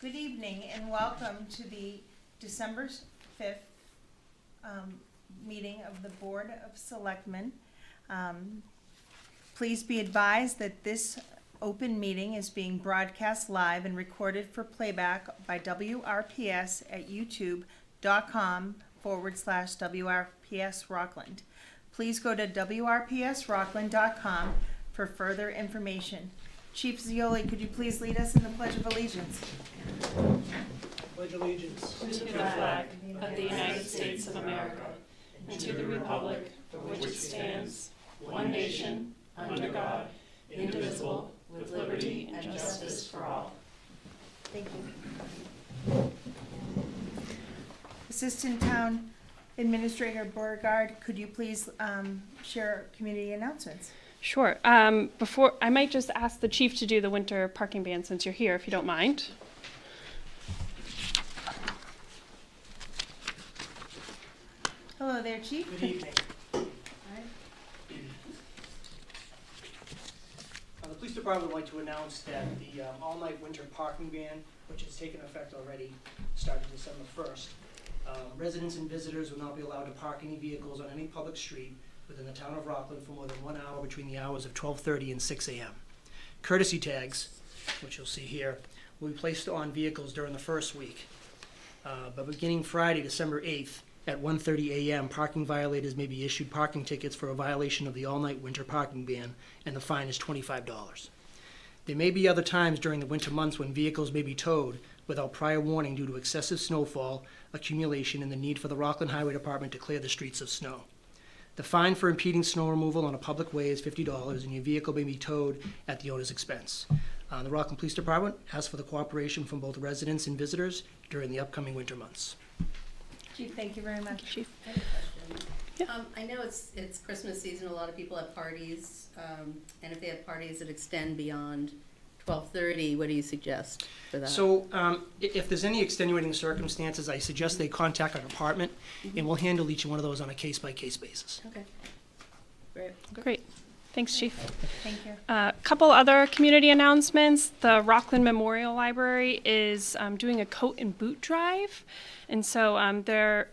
Good evening and welcome to the December 5th meeting of the Board of Selectmen. Please be advised that this open meeting is being broadcast live and recorded for playback by WRPS at youtube.com/WRPS Rockland. Please go to WRPSRockland.com for further information. Chief Zioli, could you please lead us in the Pledge of Allegiance? Pledge allegiance to the flag of the United States of America and to the republic for which it stands, one nation, under God, indivisible, with liberty and justice for all. Thank you. Assistant Town Administrator Beauregard, could you please share community announcements? Sure. Before, I might just ask the chief to do the winter parking ban since you're here, if you don't mind. Hello there, Chief. Good evening. The police department would like to announce that the all-night winter parking ban, which has taken effect already, started December 1st. Residents and visitors will not be allowed to park any vehicles on any public street within the town of Rockland for more than 1 hour between the hours of 12:30 and 6 a.m. Courtesy tags, which you'll see here, will be placed on vehicles during the first week. But beginning Friday, December 8th, at 1:30 a.m., parking violators may be issued parking tickets for a violation of the all-night winter parking ban, and the fine is $25. There may be other times during the winter months when vehicles may be towed without prior warning due to excessive snowfall accumulation and the need for the Rockland Highway Department to clear the streets of snow. The fine for impeding snow removal on a public way is $50, and your vehicle may be towed at the owner's expense. The Rockland Police Department asks for the cooperation from both residents and visitors during the upcoming winter months. Chief, thank you very much. Chief. I have a question. Yeah. I know it's Christmas season, a lot of people have parties, and if they have parties that extend beyond 12:30, what do you suggest for that? So if there's any extenuating circumstances, I suggest they contact our department, and we'll handle each one of those on a case-by-case basis. Okay, great. Great. Thanks, Chief. Thank you. A couple other community announcements. The Rockland Memorial Library is doing a coat and boot drive. And so they're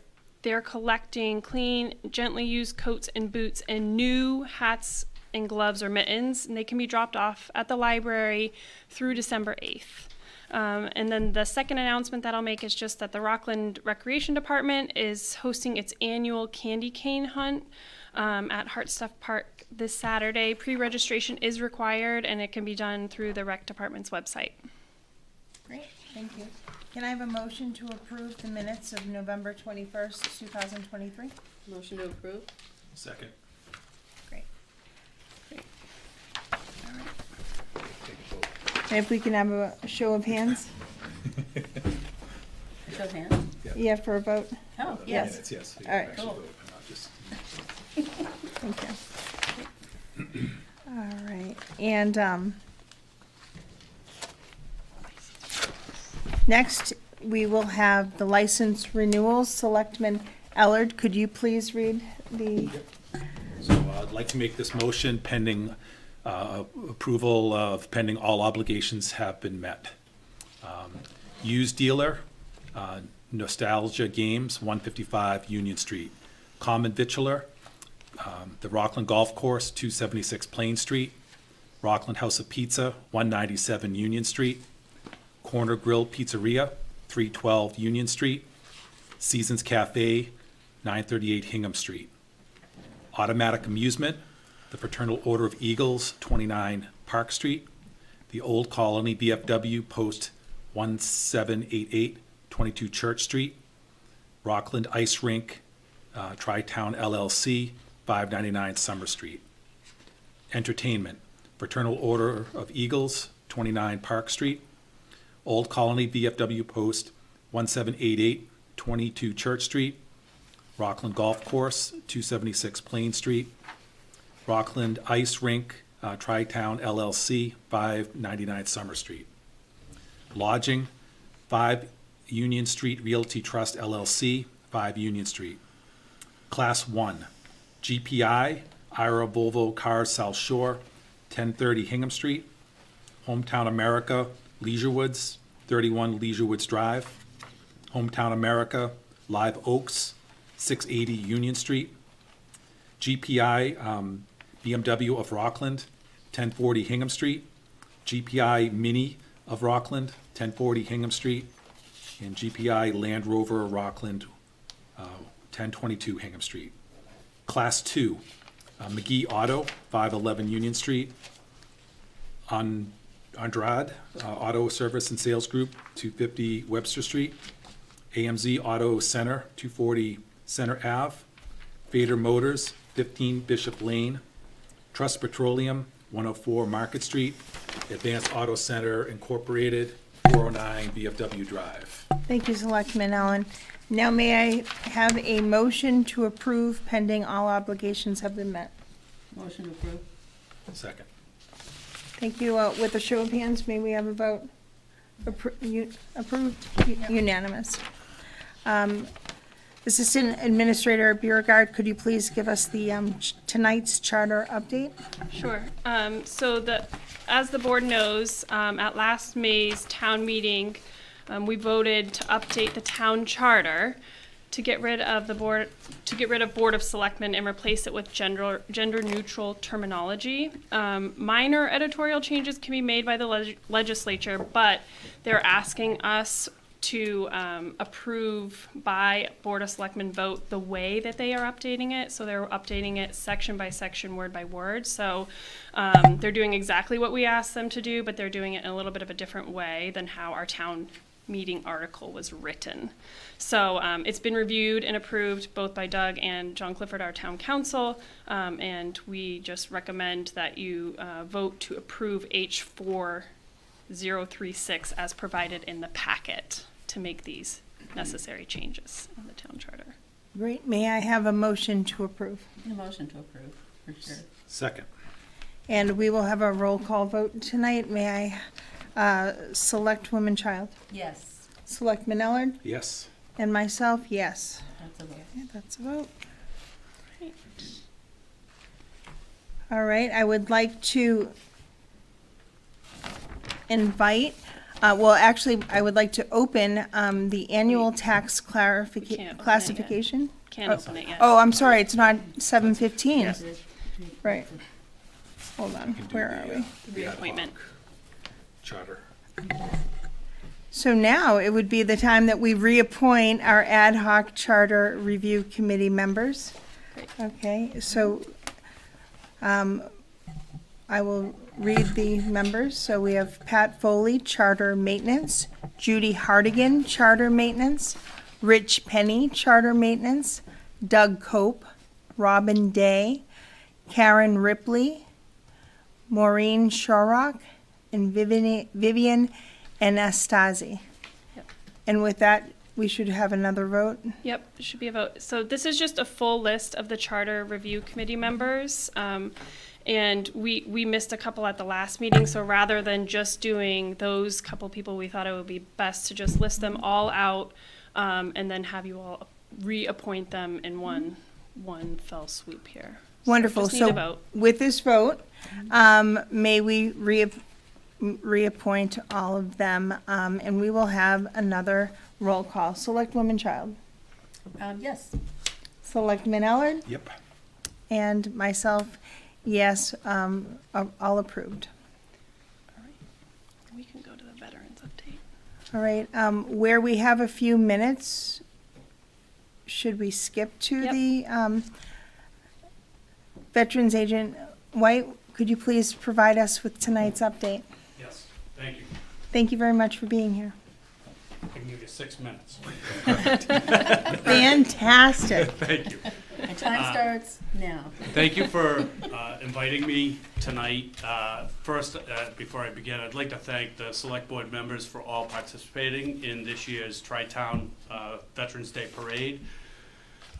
collecting clean, gently used coats and boots and new hats and gloves or mittens, and they can be dropped off at the library through December 8th. And then the second announcement that I'll make is just that the Rockland Recreation Department is hosting its annual candy cane hunt at Hartstuff Park this Saturday. Pre-registration is required, and it can be done through the Rec Department's website. Great, thank you. Can I have a motion to approve the minutes of November 21st, 2023? Motion to approve? Second. Great. If we can have a show of hands? Show of hands? Yeah, for a vote? Oh, Yes. Minutes, yes. All right. Actually Cool. vote, not just- Thank you. All right, and next, we will have the license renewals. Selectman Ellard, could you please read the, So I'd like to make this motion pending approval of pending all obligations have been met. Used dealer, Nostalgia Games, 155 Union Street. Common Vitular, the Rockland Golf Course, 276 Plain Street. Rockland House of Pizza, 197 Union Street. Corner Grill Pizzeria, 312 Union Street. Seasons Cafe, 938 Hingham Street. Automatic Amusement, the Fraternal Order of Eagles, 29 Park Street. The Old Colony BFW, Post 1788, 22 Church Street. Rockland Ice Rink, Tri-Town LLC, 599 Summer Street. Entertainment, Fraternal Order of Eagles, 29 Park Street. Old Colony BFW Post 1788, 22 Church Street. Rockland Golf Course, 276 Plain Street. Rockland Ice Rink, Tri-Town LLC, 599 Summer Street. Lodging, 5 Union Street Realty Trust LLC, 5 Union Street. Class 1, GPI, Ira Volvo Cars South Shore, 1030 Hingham Street. Hometown America, Leisure Woods, 31 Leisure Woods Drive. Hometown America, Live Oaks, 680 Union Street. GPI BMW of Rockland, 1040 Hingham Street. GPI Mini of Rockland, 1040 Hingham Street. And GPI Land Rover Rockland, 1022 Hingham Street. Class 2, McGee Auto, 511 Union Street. Andrade Auto Service and Sales Group, 250 Webster Street. AMZ Auto Center, 240 Center Ave. Vader Motors, 15 Bishop Lane. Trust Petroleum, 104 Market Street. Advanced Auto Center Incorporated, 409 VFW Drive. Thank you, Selectman Allen. Now may I have a motion to approve pending all obligations have been met? Motion to approve. Second. Thank you. With a show of hands, may we have a vote? Approved? Unanimous. Assistant Administrator Beauregard, could you please give us the tonight's charter update? Sure. As the board knows, at last May's town meeting, we voted to update the town charter to get rid of Board of Selectmen and replace it with gender neutral terminology. Minor editorial changes can be made by the legislature, but they're asking us to approve by Board of Selectmen vote the way that they are updating it. So they're updating it section by section, word by word. So they're doing exactly what we asked them to do, but they're doing it in a little bit of a different way than how our town meeting article was written. So it's been reviewed and approved both by Doug and John Clifford, our town council, and we just recommend that you vote to approve H4036 as provided in the packet to make these necessary changes in the town charter. Great. May I have a motion to approve? A motion to approve, for sure. Second. And we will have a roll call vote tonight. May I select Woman Child? Yes, Selectman Ellard? Yes. And myself, yes. that's a vote. Yeah, that's a vote. All right, I would like to invite, I would like to open the annual tax can't open it yet. classification. Can't open it yet. Oh, I'm sorry, it's not 7:15. Yes. Right. Hold on, Can do where are the, we? the ad Reappointment. hoc Charter. So now it would be the time that we reappoint our ad hoc charter review committee members. Great. Okay, so I will read the members. So we have Pat Foley, Charter Maintenance, Judy Hardigan, Charter Maintenance, Rich Penny, Charter Maintenance, Doug Cope, Robin Day, Karen Ripley, Maureen Shorrock, and Vivian Anastasi. Yep. And with that, we should have another vote. Yep, it should be a vote. So this is just a full list of the Charter Review Committee members. And we missed a couple at the last meeting, so rather than just doing those couple people, we thought it would be best to just list them all out and then have you all reappoint them in one fell swoop here. Wonderful. Just need a So vote. with this vote, may we reappoint all of them, and we will have another roll call. Selectwoman Child, Yes, Selectman Ellard, Yep. and myself, yes, all approved. All right. We can go to the veterans update. All right, where we have a few minutes, should we skip to Yep. the Veterans Agent White? Could you please provide us with tonight's update? Yes, thank you. Thank you very much for being here. I can give you 6 minutes. Fantastic. Thank you. and time starts now. Thank you for inviting me tonight. First, before I begin, I'd like to thank the Select Board members for all participating in this year's Tri-Town Veterans Day Parade.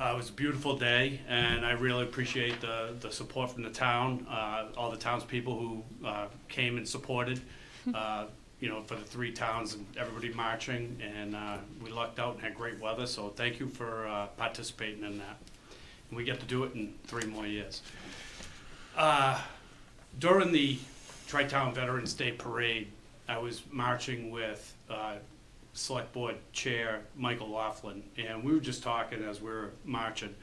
It was a beautiful day, and I really appreciate the support from the town, all the townspeople who came and supported, for the 3 towns and everybody marching. And we lucked out and had great weather, so thank you for participating in that. And we get to do it in 3 more years. During the Tri-Town Veterans Day Parade, I was marching with Select Board Chair Michael Rockland, and we were just talking as we were marching,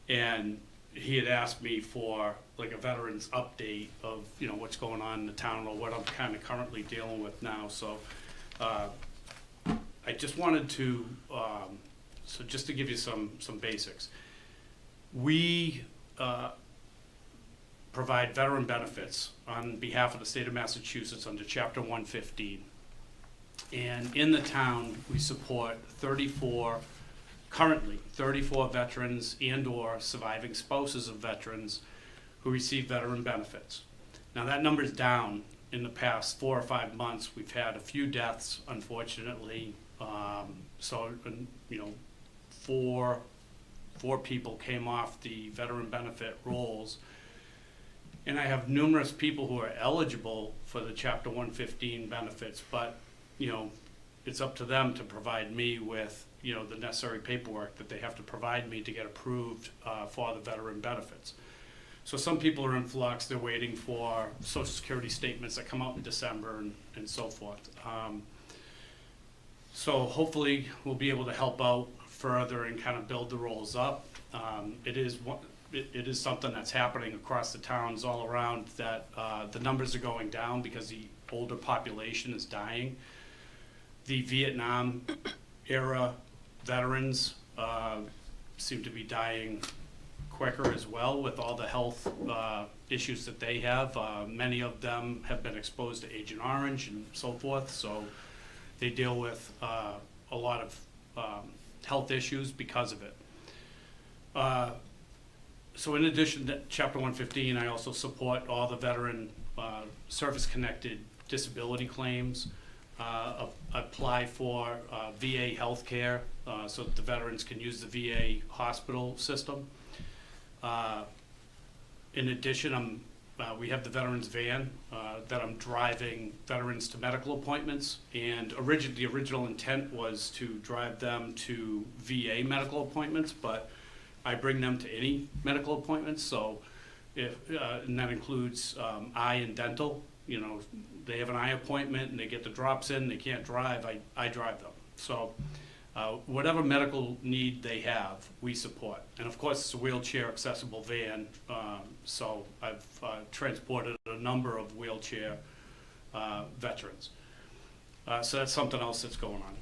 and he had asked me for like a veterans update of, you know, what's going on in the town or what I'm kind of currently dealing with now. So I just wanted to, so just to give you some basics. We provide veteran benefits on behalf of the state of Massachusetts under Chapter 115. And in the town, we support currently 34 veterans and/or surviving spouses of veterans who receive veteran benefits. Now that number is down in the past 4 or 5 months. We've had a few deaths, unfortunately. You know, four people came off the veteran benefit rolls. And I have numerous people who are eligible for the Chapter 115 benefits, but, you know, it's up to them to provide me with, you know, the necessary paperwork that they have to provide me to get approved for the veteran benefits. So some people are in flux. They're waiting for Social Security statements that come out in December and so forth. So hopefully we'll be able to help out further and kind of build the rolls up. It is something that's happening across the towns all around, that the numbers are going down because the older population is dying. The Vietnam era veterans seem to be dying quicker as well with all the health issues that they have. Many of them have been exposed to Agent Orange and so forth, so they deal with a lot of health issues because of it. So in addition to Chapter 115, I also support all the veteran service-connected disability claims, apply for VA healthcare so that the veterans can use the VA hospital system. In addition, we have the veterans van that I'm driving veterans to medical appointments, and the original intent was to drive them to VA medical appointments, but I bring them to any medical appointments. So and that includes eye and dental. You know, they have an eye appointment and they get the drops in, they can't drive, I drive them. So whatever medical need they have, we support. And of course, it's a wheelchair accessible van, so I've transported a number of wheelchair veterans. So that's something else that's going on.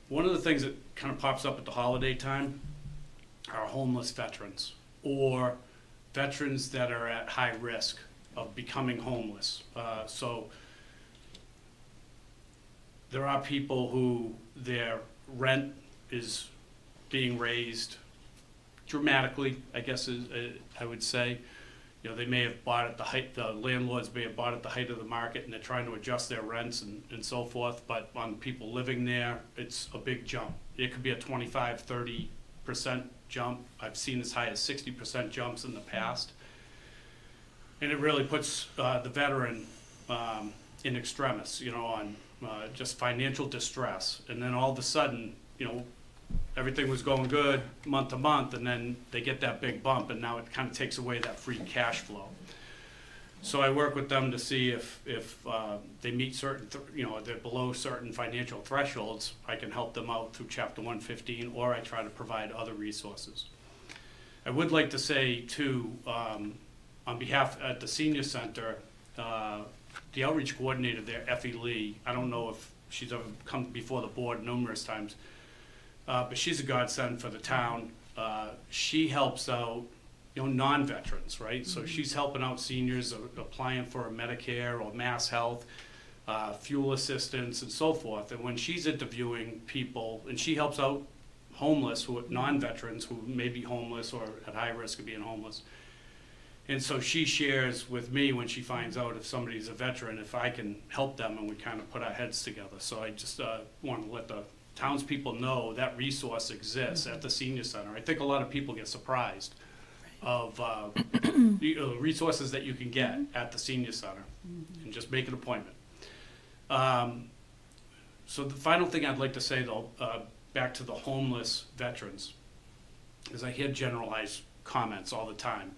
One of the things that kind of pops up at the holiday time are homeless veterans, or veterans that are at high risk of becoming homeless. So there are people who their rent is being raised dramatically, I guess I would say. You know, they may have bought at the height, the landlords may have bought at the height of the market, and they're trying to adjust their rents and so forth, but on people living there, it's a big jump. It could be a 25-30% jump. I've seen as high as 60% jumps in the past. And it really puts the veteran in extremis, you know, on just financial distress. And then all of a sudden, you know, everything was going good month to month, and then they get that big bump, and now it kind of takes away that free cash flow. So I work with them to see if they meet certain, you know, they're below certain financial thresholds, I can help them out through Chapter 115, or I try to provide other resources. I would like to say, too, on behalf at the senior center, the outreach coordinator there, Effie Lee, I don't know if she's ever come before the board numerous times, but she's a godsend for the town. She helps out, you know, non-veterans, right? Mm-hmm. So she's helping out seniors applying for a Medicare or Mass Health, fuel assistance, and so forth. And when she's interviewing people, and she helps out homeless, who are non-veterans who may be homeless or at high risk of being homeless. And so she shares with me when she finds out if somebody's a veteran, if I can help them, and we kind of put our heads together. So I just want to let the townspeople know that resource exists at the senior center. I think a lot of people get surprised of the resources that you can get at the senior center, and just make an appointment. So the final thing I'd like to say, though, back to the homeless veterans, is I hear generalized comments all the time.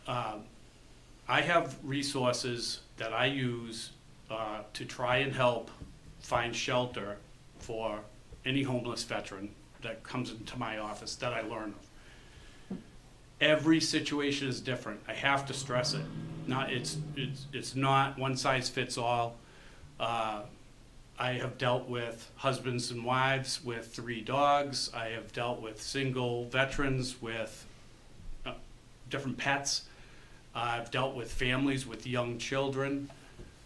I have resources that I use to try and help find shelter for any homeless veteran that comes into my office that I learn of. Every situation is different. I have to stress it. It's not one size fits all. I have dealt with husbands and wives with 3 dogs. I have dealt with single veterans with different pets. I've dealt with families with young children.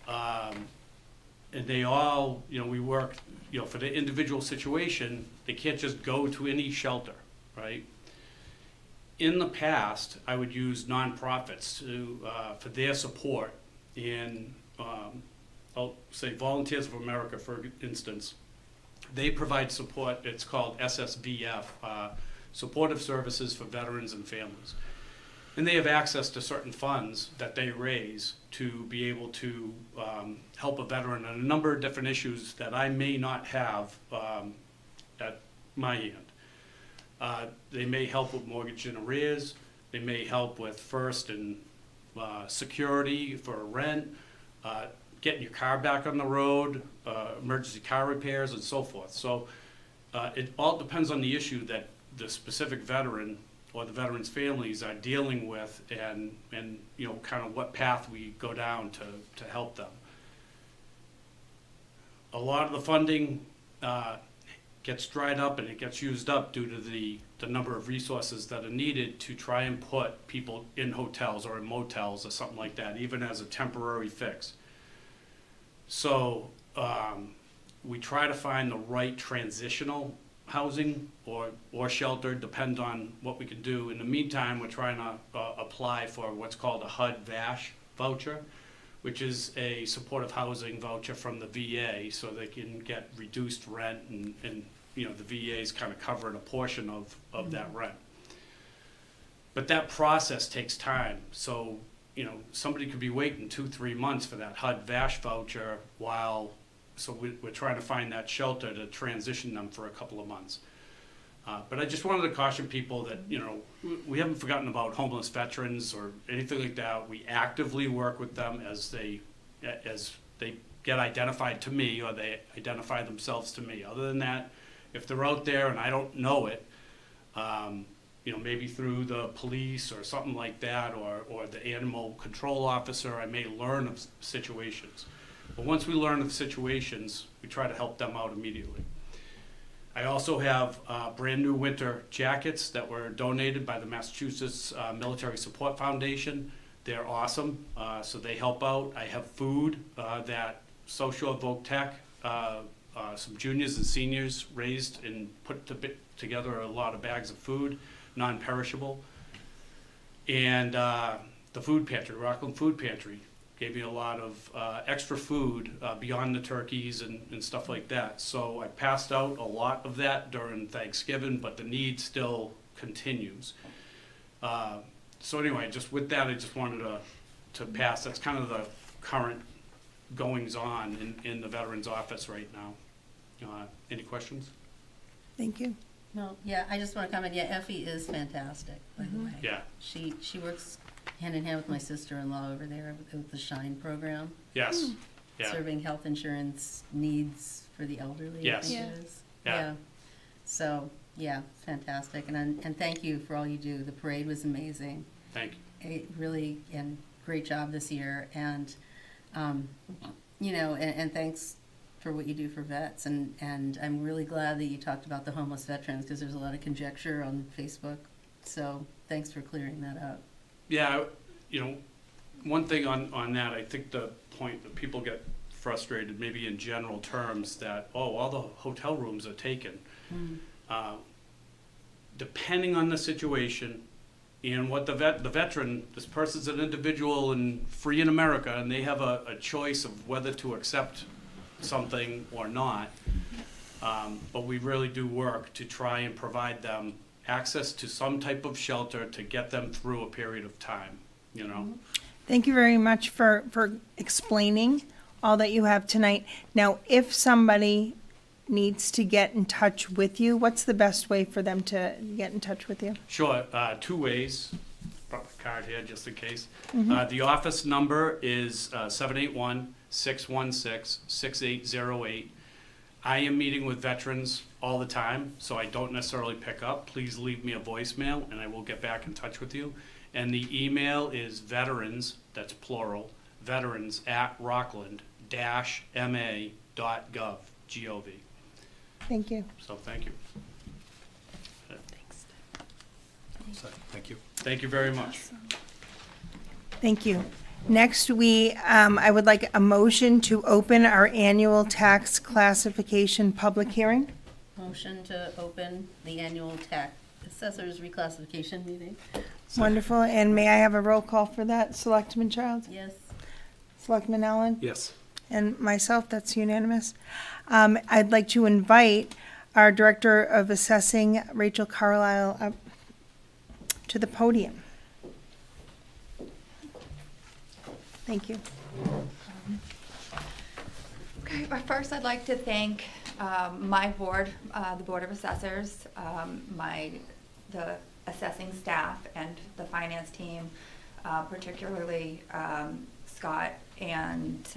And they all, we work, for the individual situation, they can't just go to any shelter, right? In the past, I would use nonprofits for their support in, I'll say Volunteers of America, for instance. They provide support, it's called SSVF, Supportive Services for Veterans and Families. And they have access to certain funds that they raise to be able to help a veteran on a number of different issues that I may not have at my end. They may help with mortgage in arrears. They may help with first and security for rent, getting your car back on the road, emergency car repairs, and so forth. So it all depends on the issue that the specific veteran or the veterans' families are dealing with, and kind of what path we go down to help them. A lot of the funding gets dried up and it gets used up due to the number of resources that are needed to try and put people in hotels or in motels or something like that, even as a temporary fix. So we try to find the right transitional housing or shelter, depend on what we can do. In the meantime, we're trying to apply for what's called a HUD-VASH voucher, which is a supportive housing voucher from the VA, so they can get reduced rent, and the VA is kind of covering a portion of that rent. But that process takes time, so somebody could be waiting 2-3 months for that HUD-VASH voucher so we're trying to find that shelter to transition them for a couple of months. But I just wanted to caution people that, we haven't forgotten about homeless veterans or anything like that. We actively work with them as they get identified to me, or they identify themselves to me. Other than that, if they're out there and I don't know it, maybe through the police or something like that, or the animal control officer, I may learn of situations. But once we learn of situations, we try to help them out immediately. I also have brand new winter jackets that were donated by the Massachusetts Military Support Foundation. They're awesome, so they help out. I have food that Social Voc Tech, some juniors and seniors raised and put together a lot of bags of food, non-perishable. And the food pantry, Rockland Food Pantry, gave me a lot of extra food beyond the turkeys and stuff like that. So I passed out a lot of that during Thanksgiving, but the need still continues. So anyway, just with that, I just wanted to pass. That's kind of the current goings on in the Veterans Office right now. Any questions? Thank you. No, yeah, I just want to comment, Effie is fantastic, by the way. Yeah. She works hand in hand with my sister-in-law over there with the SHINE program, Yes. Yeah. serving health insurance needs for the elderly, Yes. I think Yeah. it is. Yeah. So, fantastic, and thank you for all you do. The parade was amazing. Thank you. Really, and great job this year, and, and thanks for what you do for vets, and I'm really glad that you talked about the homeless veterans, because there's a lot of conjecture on Facebook, so thanks for clearing that up. Yeah, one thing on that, I think the point that people get frustrated, maybe in general terms, that, all the hotel rooms are taken. Depending on the situation and what the veteran, this person's an individual and free in America, and they have a choice of whether to accept something or not. But we really do work to try and provide them access to some type of shelter to get them through a period of time, Thank you very much for explaining all that you have tonight. Now, if somebody needs to get in touch with you, what's the best way for them to get in touch with you? Sure, 2 ways. brought my card here just in case. The office number is 781-616-6808. I am meeting with veterans all the time, so I don't necessarily pick up. Please leave me a voicemail, and I will get back in touch with you. And the email is veterans, that's plural, veterans@rockland-ma.gov, G-O-V. Thank you. So thank you. So, thank you. Thank you very much. Thank you. Next, I would like a motion to open our annual tax classification public hearing. Motion to open the annual tax assessors reclassification meeting. Wonderful. And may I have a roll call for that? Selectman Childs? Yes. Selectman Allen? Yes. And myself, that's unanimous. I'd like to invite our Director of Assessing, Rachel Carlisle, up to the podium. Thank you. Okay, but first I'd like to thank my board, the Board of Assessors, the assessing staff and the finance team, particularly Scott and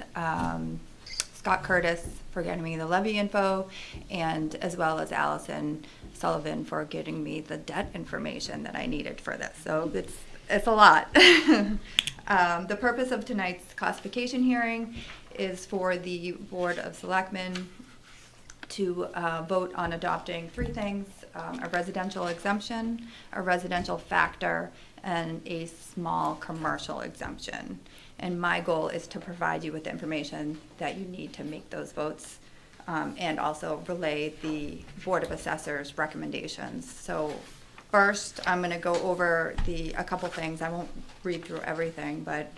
Scott Curtis for getting me the levy info, and as well as Allison Sullivan for getting me the debt information that I needed for this. So it's a lot. The purpose of tonight's classification hearing is for the Board of Selectmen to vote on adopting three things: a residential exemption, a residential factor, and a small commercial exemption. And my goal is to provide you with the information that you need to make those votes, and also relay the Board of Assessors recommendations. So first, I'm going to go over a couple things. I won't read through everything, but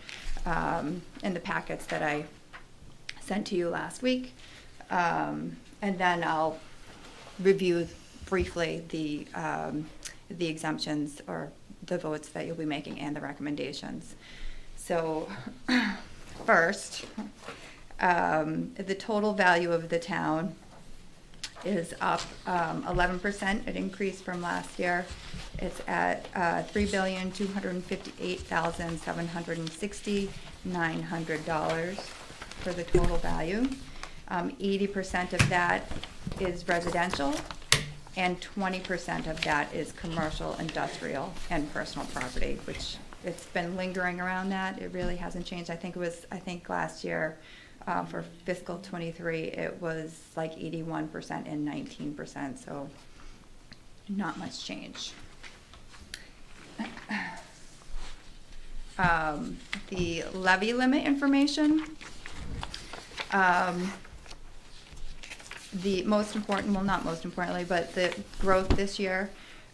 in the packets that I sent to you last week. And then I'll review briefly the exemptions or the votes that you'll be making and the recommendations. So first, the total value of the town is up 11%. It increased from last year. It's at $3,258,769 for the total value. 80% of that is residential, and 20% of that is commercial, industrial, and personal property, which it's been lingering around that. It really hasn't changed. I think last year, for fiscal '23, it was like 81% and 19%, so not much change. The levy limit information. The most important, well, not most importantly, but the growth this year,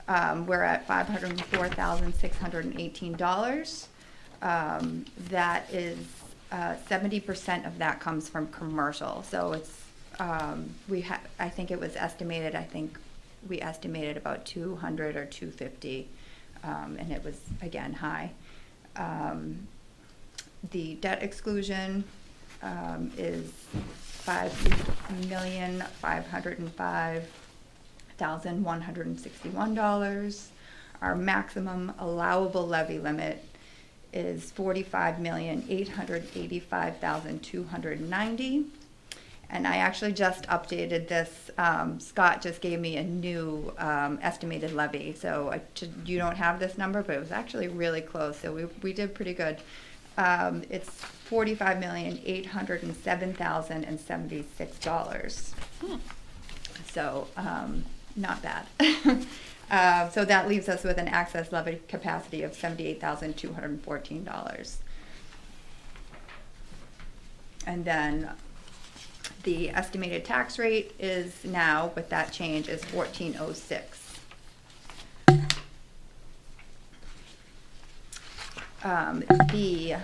we're at $504,618. That is 70% of that comes from commercial. So it's I think it was estimated. I think we estimated about 200 or 250, and it was again high. The debt exclusion is $5,505,161. Our maximum allowable levy limit is $45,885,290. And I actually just updated this. Scott just gave me a new estimated levy. So you don't have this number, but it was actually really close. So we did pretty good. It's $45,807,076. So not bad. So that leaves us with an access levy capacity of $78,214. And then the estimated tax rate is now, with that change, is $14.06. The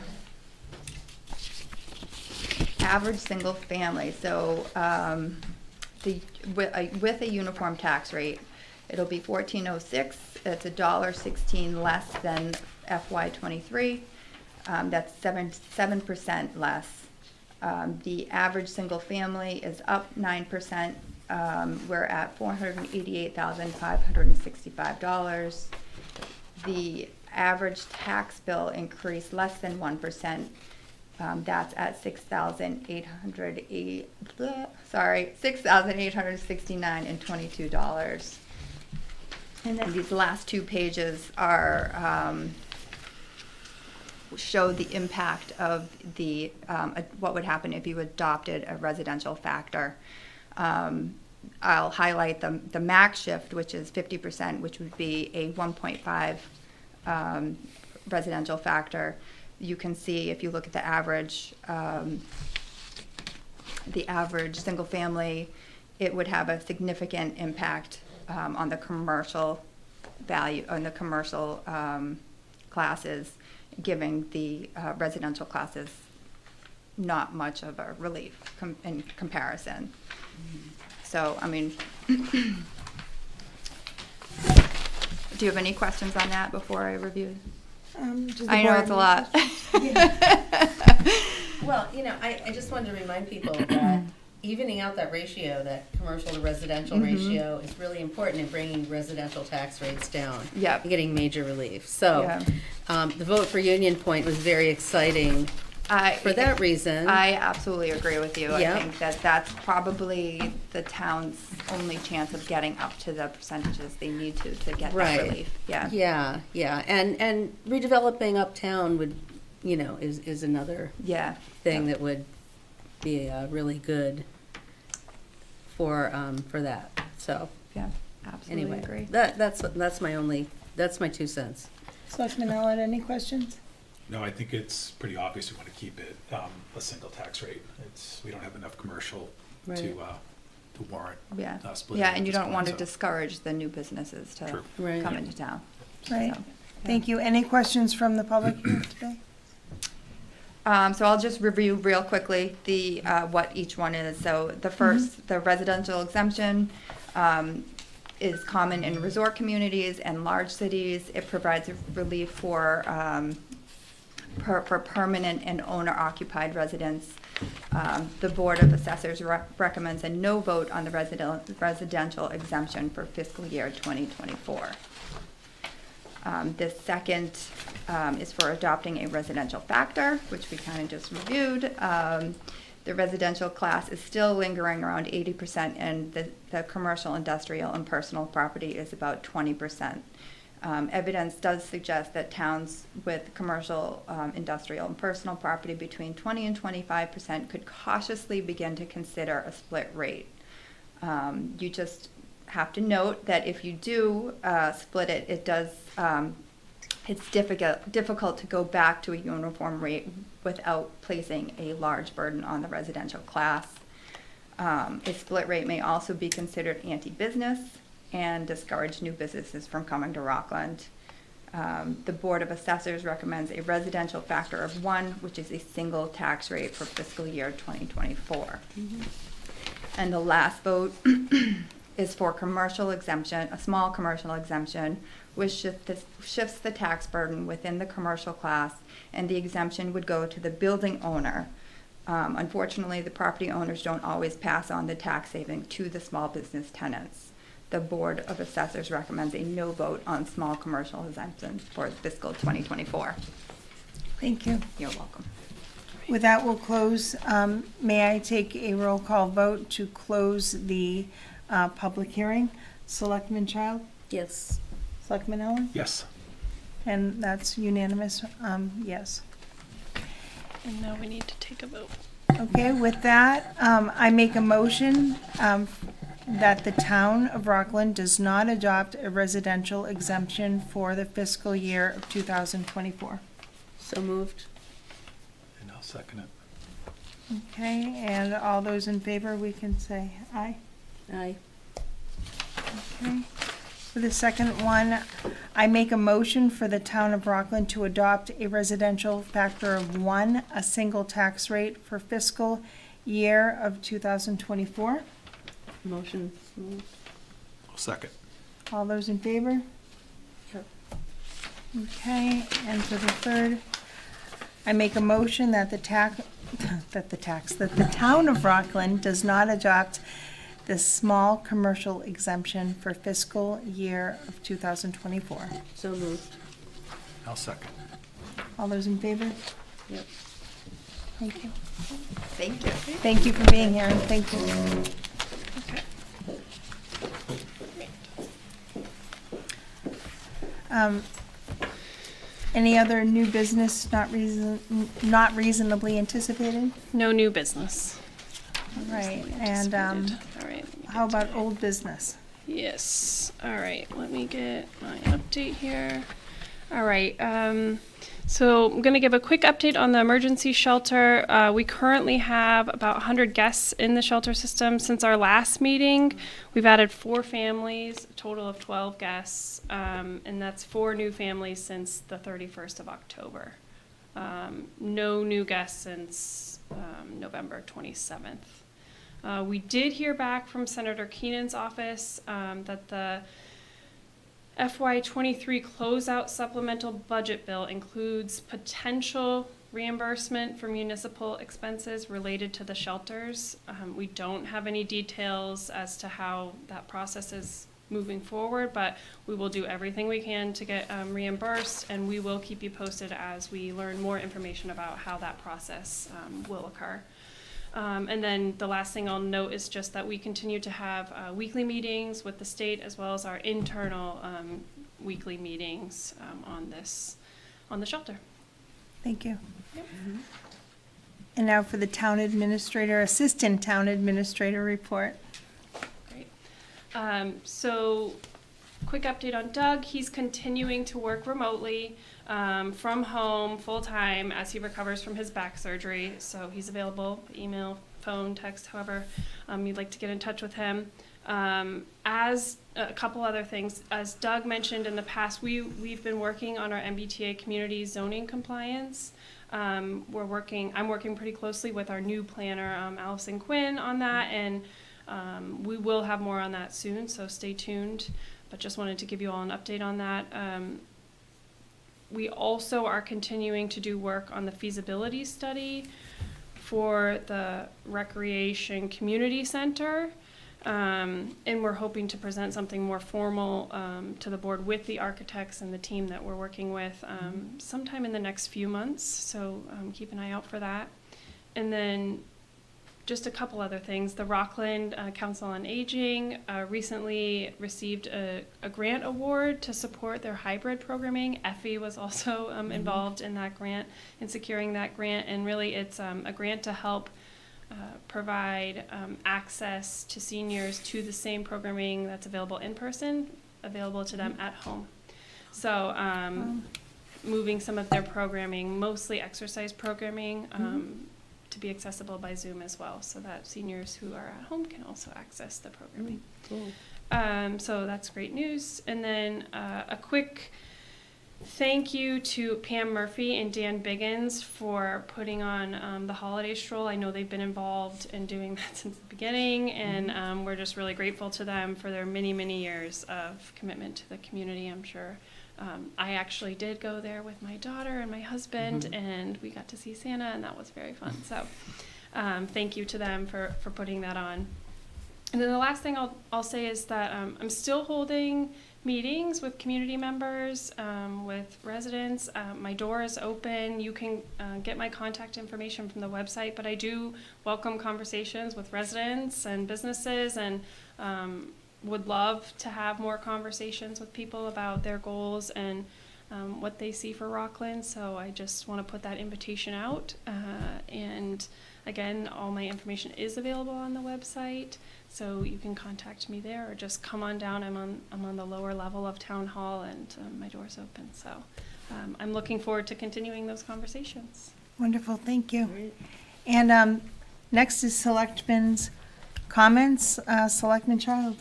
average single family, so with a uniform tax rate, it'll be $14.06. It's $1.16 less than FY23. That's 7% less. The average single family is up 9%. We're at $488,565. The average tax bill increase less than 1%. That's at $6,869.22. And then these last two pages are, show the impact of the, what would happen if you adopted a residential factor. I'll highlight the max shift, which is 50%, which would be a 1.5 residential factor. You can see if you look at the average single family, it would have a significant impact on the commercial value, on the commercial classes, giving the residential classes not much of a relief in comparison. So, I mean, do you have any questions on that before I review? Does the I know board it's a have lot. Well, I just wanted to remind people that evening out that ratio, that commercial to residential ratio, is really important in bringing residential tax rates down. Yep. And getting major relief. So, Yeah. The vote for Union Point was very exciting for that reason. I absolutely agree with you. Yeah. I think that that's probably the town's only chance of getting up to the percentages they need to get Right. that relief. Yeah. Yeah, and redeveloping uptown would, is another Yeah. thing that would be really good for that. So Yeah. Absolutely anyway, agree. that's my 2 cents. Selectman Allen, any questions? No, I think it's pretty obvious we want to keep it a single tax rate. We don't have enough commercial Right. to warrant Yeah. splitting Yeah, at and you this don't point, want to so. discourage the new businesses to True. Right. come into town. Right. So, Thank you. Any questions from the public here today? So I'll just review real quickly the, what each one is. So the first, the residential exemption, is common in resort communities and large cities. It provides relief for permanent and owner-occupied residents. The Board of Assessors recommends a no vote on the residential exemption for fiscal year 2024. The second is for adopting a residential factor, which we kind of just reviewed. The residential class is still lingering around 80%, and the commercial, industrial, and personal property is about 20%. Evidence does suggest that towns with commercial, industrial, and personal property between 20 and 25% could cautiously begin to consider a split rate. You just have to note that if you do split it, it does it's difficult to go back to a uniform rate without placing a large burden on the residential class. A split rate may also be considered anti-business and discourage new businesses from coming to Rockland. The Board of Assessors recommends a residential factor of 1, which is a single tax rate for fiscal year 2024. And the last vote is for commercial exemption, a small commercial exemption, which shifts the tax burden within the commercial class, and the exemption would go to the building owner. Unfortunately, the property owners don't always pass on the tax saving to the small business tenants. The Board of Assessors recommends a no vote on small commercial exemptions for fiscal 2024. Thank you. You're welcome. With that, we'll close. May I take a roll call vote to close the public hearing? Selectman Child? Yes. Selectman Allen? Yes. And that's unanimous, yes. And now we need to take a vote. Okay, with that, I make a motion that the town of Rockland does not adopt a residential exemption for the fiscal year of 2024. So moved. And I'll second it. Okay, and all those in favor, we can say aye. Aye. Okay. For the second one, I make a motion for the town of Rockland to adopt a residential factor of 1, a single tax rate for fiscal year of 2024. Motion moved. I'll second. All those in favor? Yep. Okay, and for the third, I make a motion that the town of Rockland does not adopt the small commercial exemption for fiscal year of 2024. So moved. I'll second. All those in favor? Yep. Thank you. Thank you. Thank you for being here, and thank you. Okay. Any other new business not reasonably anticipated? No new business. All right, and All right. how about old business? Yes. All right. Let me get my update here. All right. So I'm going to give a quick update on the emergency shelter. We currently have about 100 guests in the shelter system since our last meeting. We've added 4 families, a total of 12 guests, and that's 4 new families since the 31st of October. No new guests since November 27th. We did hear back from Senator Keenan's office that the FY23 closeout supplemental budget bill includes potential reimbursement for municipal expenses related to the shelters. We don't have any details as to how that process is moving forward, but we will do everything we can to get reimbursed, and we will keep you posted as we learn more information about how that process will occur. And then the last thing I'll note is just that we continue to have weekly meetings with the state as well as our internal weekly meetings on the shelter. Thank you. Yep. And now for the town administrator, assistant town administrator report. Great. So quick update on Doug. He's continuing to work remotely from home full-time as he recovers from his back surgery. So he's available, email, phone, text, however you'd like to get in touch with him. As a couple other things, as Doug mentioned in the past, we've been working on our MBTA community zoning compliance. I'm working pretty closely with our new planner, Allison Quinn, on that, and we will have more on that soon, so stay tuned. But just wanted to give you all an update on that. We also are continuing to do work on the feasibility study for the Recreation Community Center. And we're hoping to present something more formal to the board with the architects and the team that we're working with sometime in the next few months. So keep an eye out for that. And then just a couple other things. The Rockland Council on Aging recently received a grant award to support their hybrid programming. Effie was also involved in that grant, in securing that grant. And really it's a grant to help provide access to seniors to the same programming that's available in person, available to them at home. So moving some of their programming, mostly exercise programming, to be accessible by Zoom as well, so that seniors who are at home can also access the programming. Cool. So that's great news. And then a quick thank you to Pam Murphy and Dan Biggins for putting on the holiday stroll. I know they've been involved in doing that since the beginning, and we're just really grateful to them for their many, many years of commitment to the community. I'm sure I actually did go there with my daughter and my husband, and we got to see Santa, and that was very fun. So thank you to them for putting that on. And then the last thing I'll say is that I'm still holding meetings with community members, with residents. My door is open. You can get my contact information from the website, but I do welcome conversations with residents and businesses, and would love to have more conversations with people about their goals and what they see for Rockland. So I just want to put that invitation out. And again, all my information is available on the website, so you can contact me there or just come on down. I'm on the lower level of Town Hall, and my door's open. So I'm looking forward to continuing those conversations. Wonderful, thank you. And next is Selectmen's comments. Selectman Child.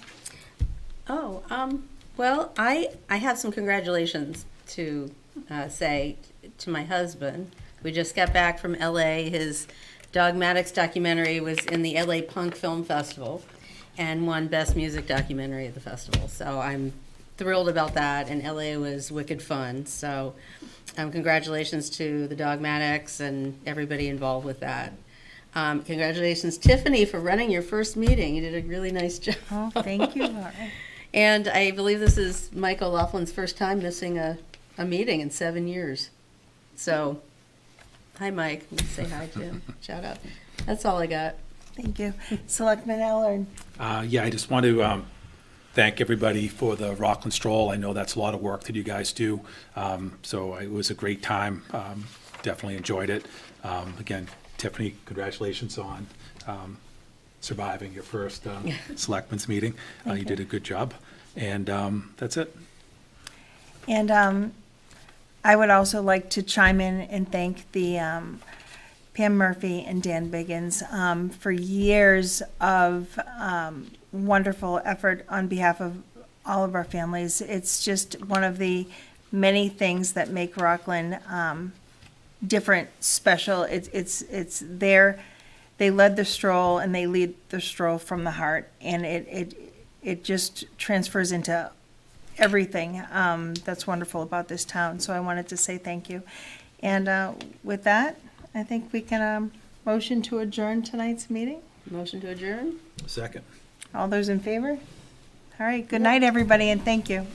Oh, well, I have some congratulations to say to my husband. We just got back from LA. His Dogmatics documentary was in the LA Punk Film Festival and won Best Music Documentary at the festival. So I'm thrilled about that, and LA was wicked fun. So congratulations to the Dogmatics and everybody involved with that. Congratulations, Tiffany, for running your first meeting. You did a really nice job. Oh, thank you, Laura. And I believe this is Mike O'Loughlin's first time missing a a meeting in 7 years. So, hi, Mike. Say hi to him. Shout out. That's all I got. Thank you. Selectman Allard. Yeah, I just want to thank everybody for the Rockland Stroll. I know that's a lot of work that you guys do. So it was a great time. Definitely enjoyed it. Again, Tiffany, congratulations on surviving your first selectmen's meeting. You did a good job. And that's it. And I would also like to chime in and thank the Pam Murphy and Dan Biggins for years of wonderful effort on behalf of all of our families. It's just one of the many things that make Rockland different, special. It's there. They led the stroll and they lead the stroll from the heart, and it just transfers into everything that's wonderful about this town. So I wanted to say thank you. And with that, I think we can motion to adjourn tonight's meeting. Motion to adjourn? Second. All those in favor? All right, good night, everybody, and thank you.